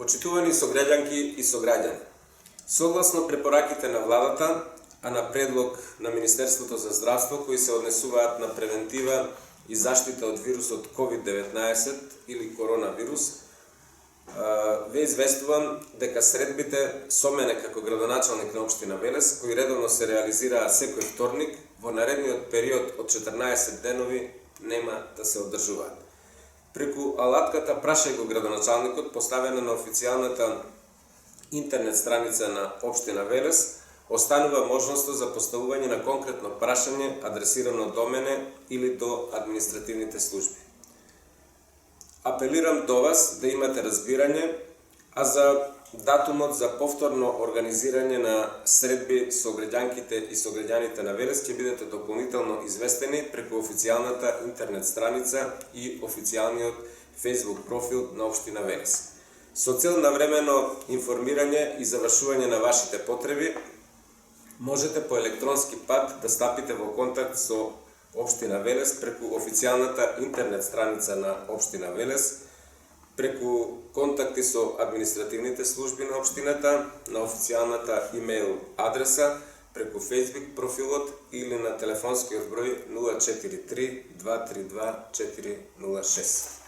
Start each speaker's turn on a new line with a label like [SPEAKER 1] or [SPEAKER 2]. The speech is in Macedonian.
[SPEAKER 1] Почитувани сограѓанки и сограѓани, согласно препораките на владата, а на предлог на Министерството за здравство кои се однесуваат на превентива и заштита од вирусот COVID-19 или коронавирус, ве известувам дека средбите со мене како градоначалник на општина Велес, кои редовно се реализираа секој вторник, во наредниот период од 14 денови нема да се одржуваат. Преку алатката Прашај го градоначалникот, поставена на официјалната интернет страница на општина Велес, останува можноста за поставување на конкретно прашање адресирано до мене или до административните служби. Апелирам до вас да имате разбирање, а за датумот за повторно организирање на средби со граѓанките и сограѓаните на Велес ќе бидете дополнително известени преку официјалната интернет страница и официјалниот Facebook профил на општина Велес. Со цел навремено информирање и завршување на вашите потреби, можете по електронски пат да стапите во контакт со општина Велес преку официјалната интернет страница на општина Велес, преку контакти со административните служби на општината, на официјалната имейл адреса, преку Facebook профилот или на телефонскиот број 043 232 406.